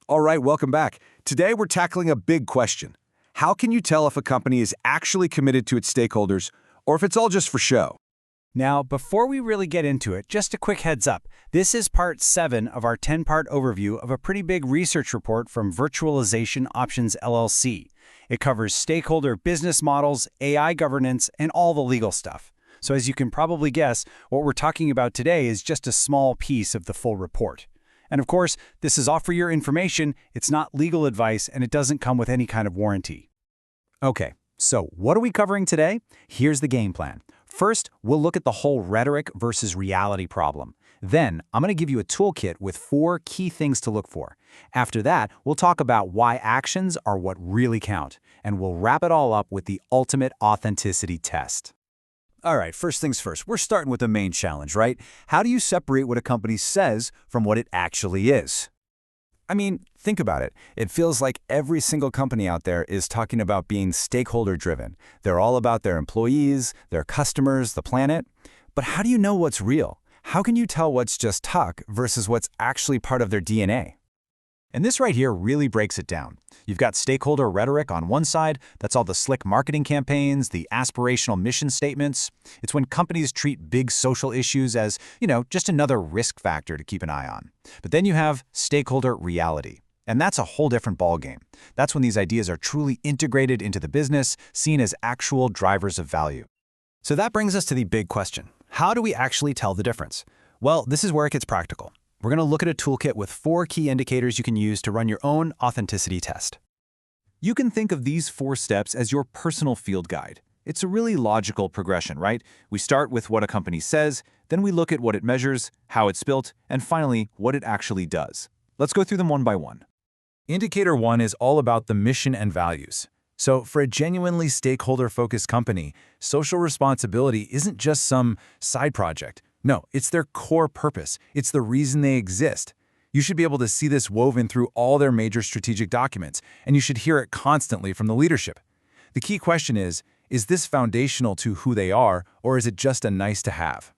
All right, welcome back. Today we're tackling a big question. How can you tell if a company is actually committed to its stakeholders or if it's all just for show? Now, before we really get into it, just a quick heads up. This is part 7 of our 10-part overview of a pretty big research report from Virtualization Options LLC. It covers stakeholder business models, AI governance, and all the legal stuff. So as you can probably guess, what we're talking about today is just a small piece of the full report. And of course, this is all for your information, it's not legal advice, and it doesn't come with any kind of warranty. Okay, so what are we covering today? Here's the game plan. First, we'll look at the whole rhetoric versus reality problem. Then, I'm going to give you a toolkit with 4 key things to look for. After that, we'll talk about why actions are what really count, and we'll wrap it all up with the ultimate authenticity test. All right, first things first, we're starting with the main challenge, right? How do you separate what a company says from what it actually is? I mean, think about it. It feels like every single company out there is talking about being stakeholder-driven. They're all about their employees, their customers, the planet. But how do you know what's real? How can you tell what's just talk versus what's actually part of their DNA? And this right here really breaks it down. You've got stakeholder rhetoric on one side, that's all the slick marketing campaigns, the aspirational mission statements. It's when companies treat big social issues as, just another risk factor to keep an eye on. But then you have stakeholder reality. And that's a whole different ballgame. That's when these ideas are truly integrated into the business, seen as actual drivers of value. So that brings us to the big question. How do we actually tell the difference? Well, this is where it gets practical. We're going to look at a toolkit with 4 key indicators you can use to run your own authenticity test. You can think of these 4 steps as your personal field guide. It's a really logical progression, right? We start with what a company says, then we look at what it measures, how it's built, and finally, what it actually does. Let's go through them one by one. Indicator 1 is all about the mission and values. So for a genuinely stakeholder-focused company, social responsibility isn't just some side project. No, it's their core purpose. It's the reason they exist. You should be able to see this woven through all their major strategic documents, and you should hear it constantly from the leadership. The key question is this foundational to who they are, or is it just a nice to have?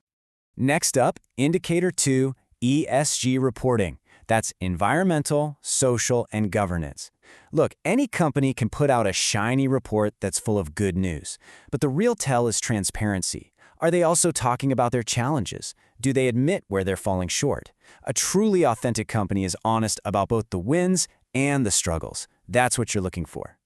Next up, Indicator 2, ESG reporting. That's environmental, social, and governance. Look, any company can put out a shiny report that's full of good news, but the real tell is transparency. Are they also talking about their challenges? Do they admit where they're falling short? A truly authentic company is honest about both the wins and the struggles. That's what you're looking for.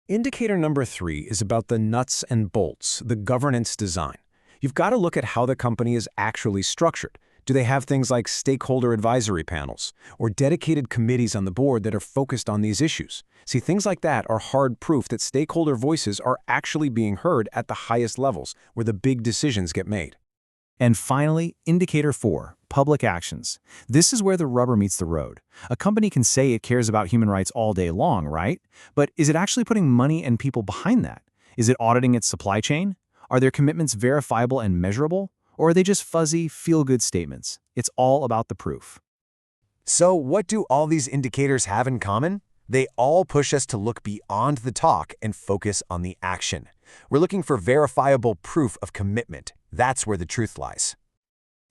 Indicator number 3 is about the nuts and bolts, the governance design. You've got to look at how the company is actually structured. Do they have things like stakeholder advisory panels or dedicated committees on the board that are focused on these issues? See, things like that are hard proof that stakeholder voices are actually being heard at the highest levels where the big decisions get made. And finally, Indicator 4, public actions. This is where the rubber meets the road. A company can say it cares about human rights all day long, right? But is it actually putting money and people behind that? Is it auditing its supply chain? Are their commitments verifiable and measurable? Or are they just fuzzy, feel-good statements? It's all about the proof. So what do all these indicators have in common? They all push us to look beyond the talk and focus on the action. We're looking for verifiable proof of commitment. That's where the truth lies.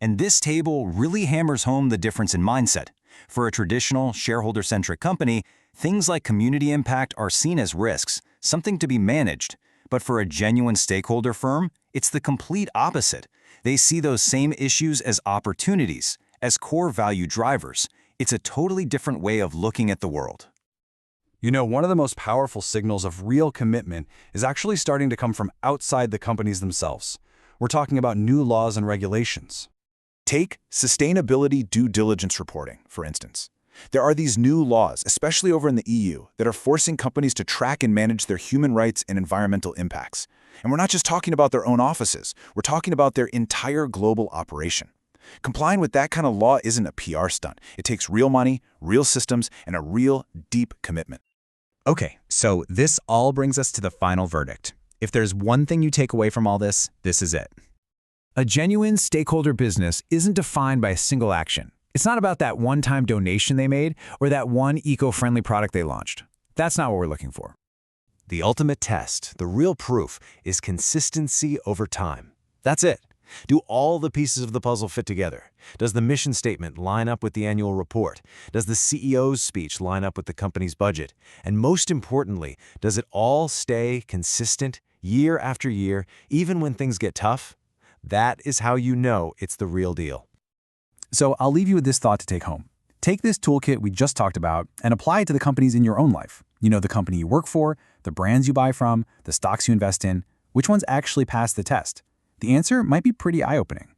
And this table really hammers home the difference in mindset. For a traditional, shareholder-centric company, things like community impact are seen as risks, something to be managed. But for a genuine stakeholder firm, it's the complete opposite. They see those same issues as opportunities, as core value drivers. It's a totally different way of looking at the world. One of the most powerful signals of real commitment is actually starting to come from outside the companies themselves. We're talking about new laws and regulations. Take sustainability due diligence reporting, for instance. There are these new laws, especially over in the EU, that are forcing companies to track and manage their human rights and environmental impacts. And we're not just talking about their own offices, we're talking about their entire global operation. Complying with that kind of law isn't a PR stunt. It takes real money, real systems, and a real deep commitment. Okay, so this all brings us to the final verdict. If there's one thing you take away from all this, this is it. A genuine stakeholder business isn't defined by a single action. It's not about that one-time donation they made or that one eco-friendly product they launched. That's not what we're looking for. The ultimate test, the real proof, is consistency over time. That's it. Do all the pieces of the puzzle fit together? Does the mission statement line up with the annual report? Does the CEO's speech line up with the company's budget? And most importantly, does it all stay consistent year after year, even when things get tough? That is how you know it's the real deal. So I'll leave you with this thought to take home. Take this toolkit we just talked about and apply it to the companies in your own life. You know, the company you work for, the brands you buy from, the stocks you invest in. Which ones actually pass the test? The answer might be pretty eye-opening.